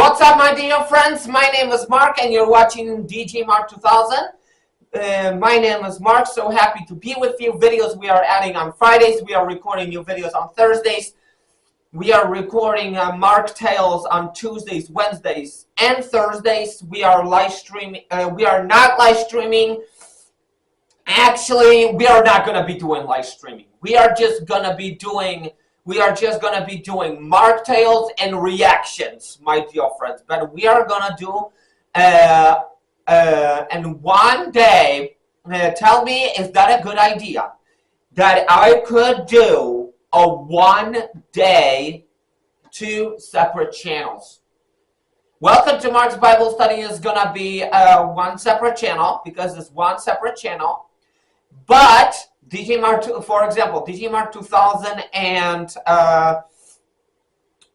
What's up, my dear friends? My name is Mark, and you're watching DJMark2000. My name is Mark. So happy to be with you. Videos we are adding on Fridays. We are recording new videos on Thursdays. We are recording Mark Tales on Tuesdays, Wednesdays, and Thursdays. We are live streaming. We are not live streaming. Actually, we are not going to be doing live streaming. We are just going to be doing Mark Tales and reactions, my dear friends. But we are going to do, and one day, tell me, is that a good idea? That I could do a 1 day, 2 separate channels. Welcome to Mark's Bible Study is going to be one separate channel, because it's one separate channel. But for example, DJMark2000 and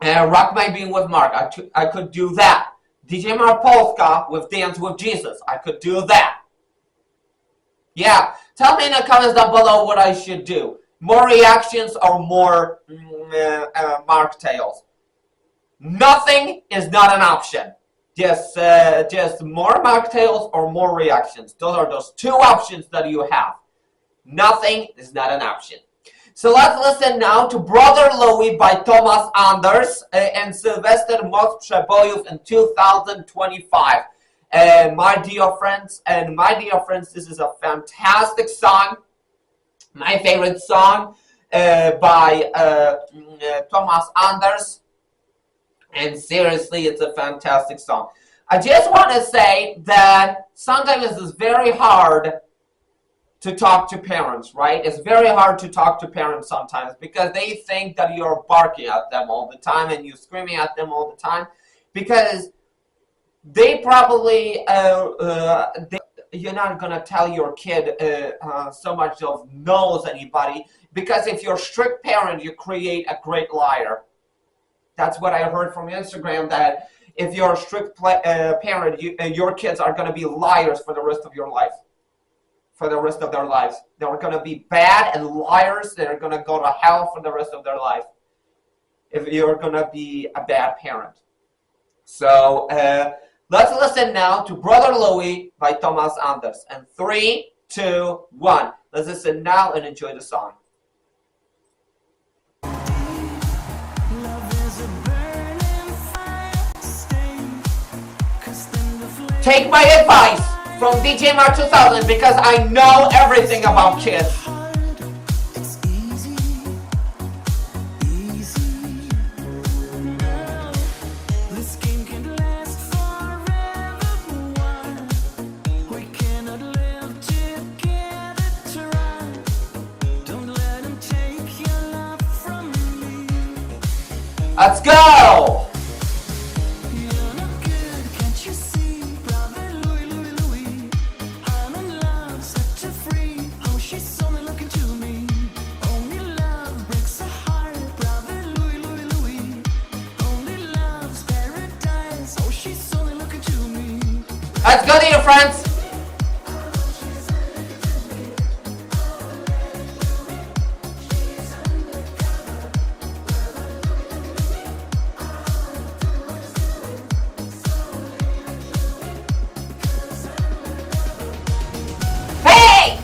Rock My Being with Mark, I could do that. DJMark Polska with Dance with Jesus, I could do that. Yeah, tell me in the comments down below what I should do. More reactions or more Mark Tales. Nothing is not an option. Just more Mark Tales or more reactions. Those are those two options that you have. Nothing is not an option. So let's listen now to Brother Louie by Thomas Anders and Sylwester Moc Przebojów in 2025. My dear friends, this is a fantastic song. My favorite song by Thomas Anders. And seriously, it's a fantastic song. I just want to say that sometimes it's very hard to talk to parents, right? It's very hard to talk to parents sometimes because they think that you're barking at them all the time and you're screaming at them all the time because they probably, you're not going to tell your kid so much of knows anybody, because if you're a strict parent, you create a great liar. That's what I heard from Instagram, that if you're a strict parent, your kids are going to be liars for the rest of your life. For the rest of their lives. They're going to be bad and liars. They're going to go to hell for the rest of their life if you're going to be a bad parent. So let's listen now to Brother Louie by Thomas Anders. And 3, 2, 1. Let's listen now and enjoy the song. Take my advice from DJMark2000 because I know everything about kids. Let's go! Let's go, dear friends. Hey!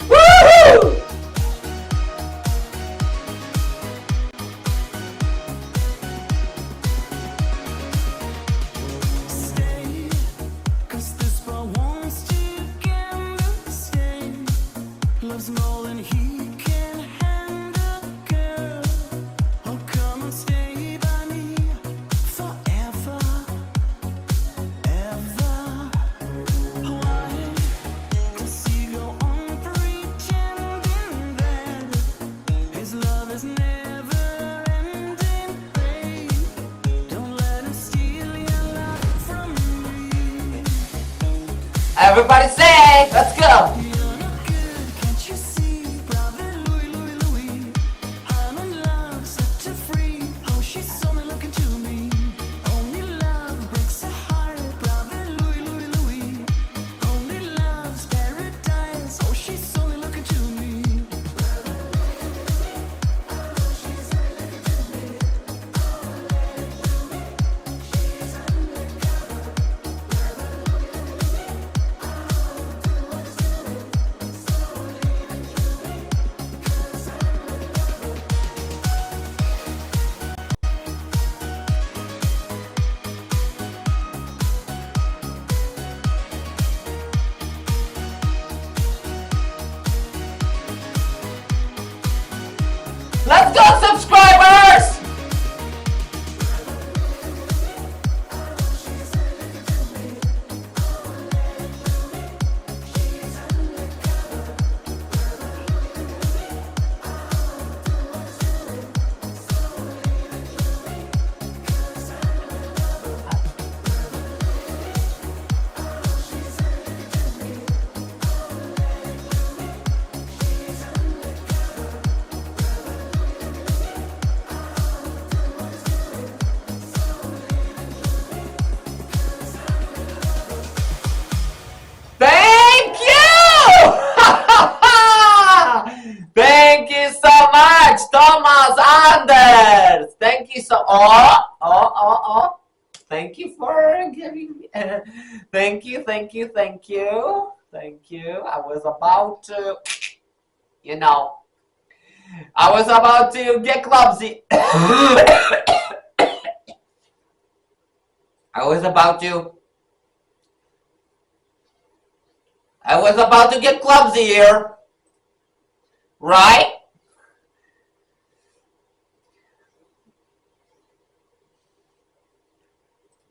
Woohoo! More than he can handle, girl. Oh, come and stay by me forever, ever. Why does he go on pretending that his love is never ending, babe? Don't let him steal your love from me. Everybody say, let's go. 2 subscribers! Thank you! Thank you so much, Thomas Anders. Thank you so. Oh. Thank you for giving me. Thank you. I was about to, I was about to get clumsy. I was about to get clumsy here, right?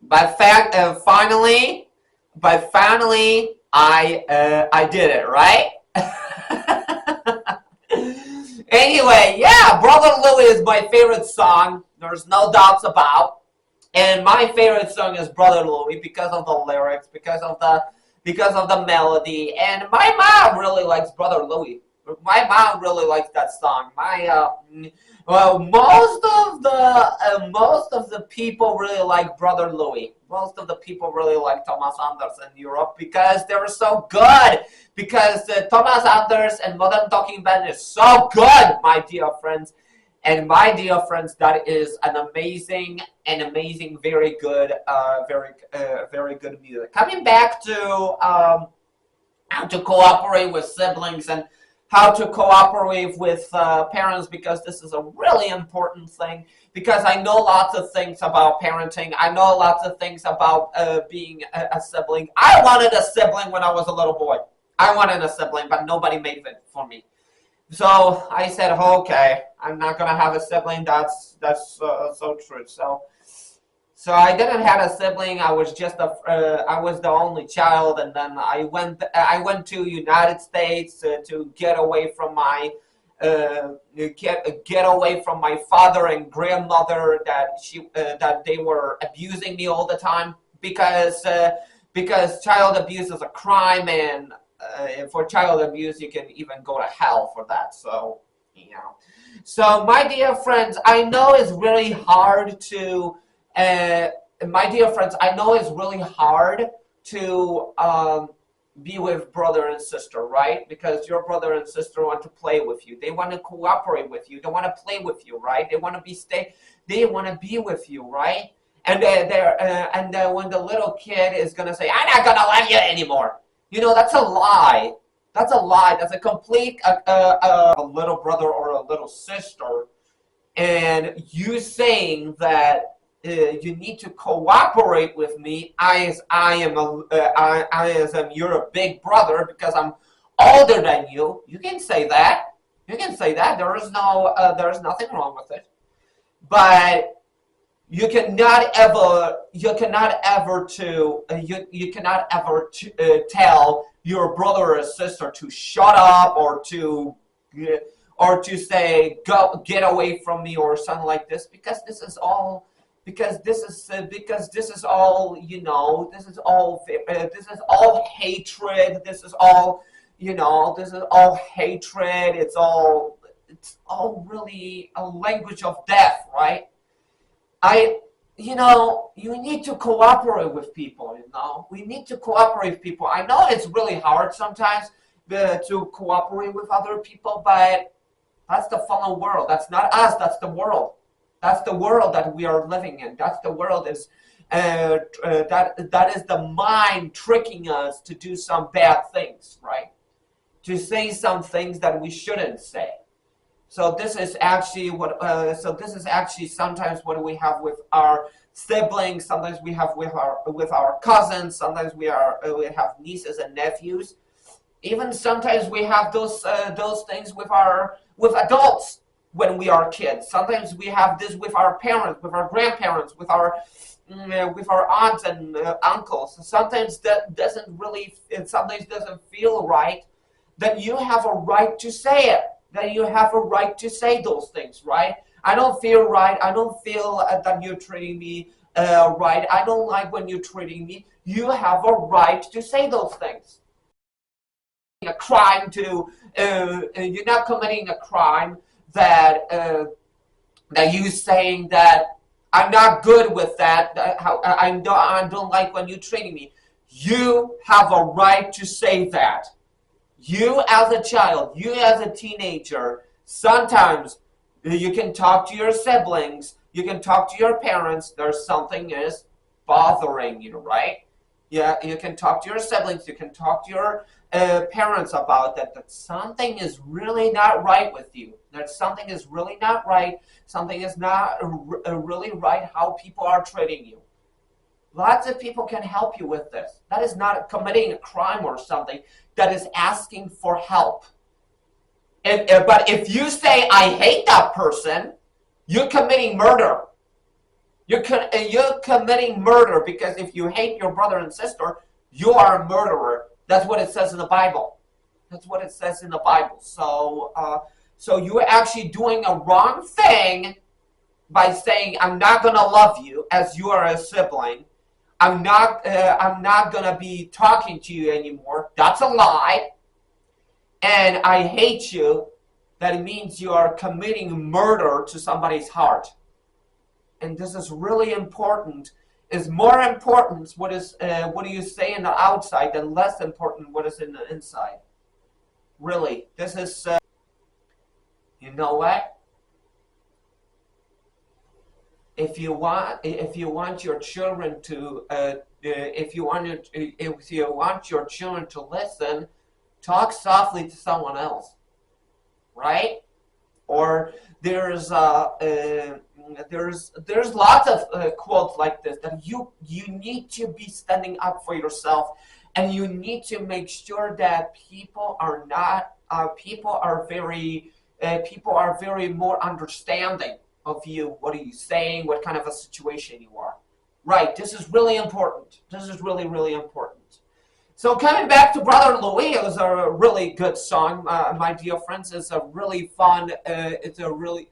But finally, I did it, right? Anyway, yeah, Brother Louie is my favorite song. There's no doubts about. And my favorite song is Brother Louie because of the lyrics, because of the melody. And my mom really likes Brother Louie. My mom really likes that song. Most of the people really like Brother Louie. Most of the people really like Thomas Anders in Europe because they were so good. Because Thomas Anders and Modern Talking Band is so good, my dear friends. And my dear friends, that is an amazing, very good, very good music. Coming back to how to cooperate with siblings and how to cooperate with parents, because this is a really important thing, because I know lots of things about parenting. I know lots of things about being a sibling. I wanted a sibling when I was a little boy. I wanted a sibling, but nobody made it for me. So I said, okay, I'm not gonna have a sibling. That's so true. So I didn't have a sibling. I was just I was the only child, and then I went to United States to get away from my get away from my father and grandmother that they were abusing me all the time, because child abuse is a crime, and for child abuse you can even go to hell for that. So So my dear friends, I know it's really hard to. My dear friends, I know it's really hard to be with brother and sister, right? Because your brother and sister want to play with you. They want to cooperate with you. They want to play with you, right? They want to be with you, right? And when the little kid is gonna say, "I'm not gonna love you anymore," that's a lie. That's a lie. That's a complete a little brother or a little sister, and you saying that. You need to cooperate with me as you're a big brother because I'm older than you. You can say that. There is nothing wrong with it. But you cannot ever tell your brother or sister to shut up or to say get away from me or something like this, because this is all hatred. This is all hatred. It's all really a language of death, right? You need to cooperate with people. We need to cooperate with people. I know it's really hard sometimes to cooperate with other people, but that's the fallen world. That's not us. That's the world. That's the world that we are living in. That's the world is that is the mind tricking us to do some bad things, right? To say some things that we shouldn't say. So this is actually sometimes what we have with our siblings. Sometimes we have with our cousins. Sometimes we have nieces and nephews. Even sometimes we have those things with adults. when we are kids. Sometimes we have this with our parents, with our grandparents, with our aunts and uncles. Sometimes that doesn't really, it sometimes doesn't feel right. Then you have a right to say it. Then you have a right to say those things, right? I don't feel right. I don't feel that you're treating me right. I don't like when you're treating me. You have a right to say those things. A crime to you're not committing a crime that that you saying that I'm not good with that. How I don't like when you're treating me. You have a right to say that. You as a child, you as a teenager, sometimes you can talk to your siblings, you can talk to your parents. There's something is bothering you, right? Yeah, you can talk to your siblings, you can talk to your parents about that. That something is really not right with you. That something is really not right. Something is not really right how people are treating you. Lots of people can help you with this. That is not committing a crime or something. That is asking for help. But if you say, I hate that person, you're committing murder. You're committing murder, because if you hate your brother and sister, you are a murderer. That's what it says in the Bible. That's what it says in the Bible. So you're actually doing a wrong thing by saying, I'm not going to love you as you are a sibling. I'm not gonna be talking to you anymore. That's a lie. And I hate you. That means you are committing murder to somebody's heart. And this is really important. It's more important what do you say in the outside than less important what is in the inside. Really, this is. You know what? If you want your children to if you want your children to listen, talk softly to someone else, right? Or there's lots of quotes like this, that you need to be standing up for yourself, and you need to make sure that people are very more understanding of you. What are you saying? What kind of a situation you are? Right. This is really important. This is really, really important. So coming back to Brother Louie, it was a really good song, my dear friends. It's a really fun. It's a really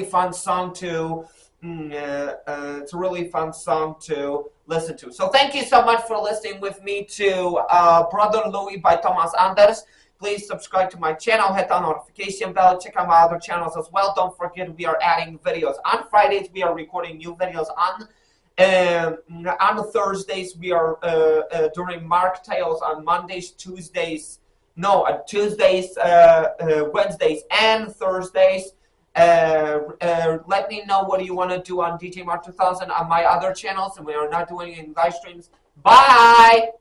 fun song to. It's a really fun song to listen to. So thank you so much for listening with me to Brother Louie by Thomas Anders. Please subscribe to my channel, hit the notification bell, check out my other channels as well. Don't forget, we are adding videos. On Fridays, we are recording new videos. On Thursdays, we are doing Mark Tales. On Tuesdays, Wednesdays, and Thursdays. Let me know what you want to do on DJMark2000 on my other channels, and we are not doing any live streams. Bye!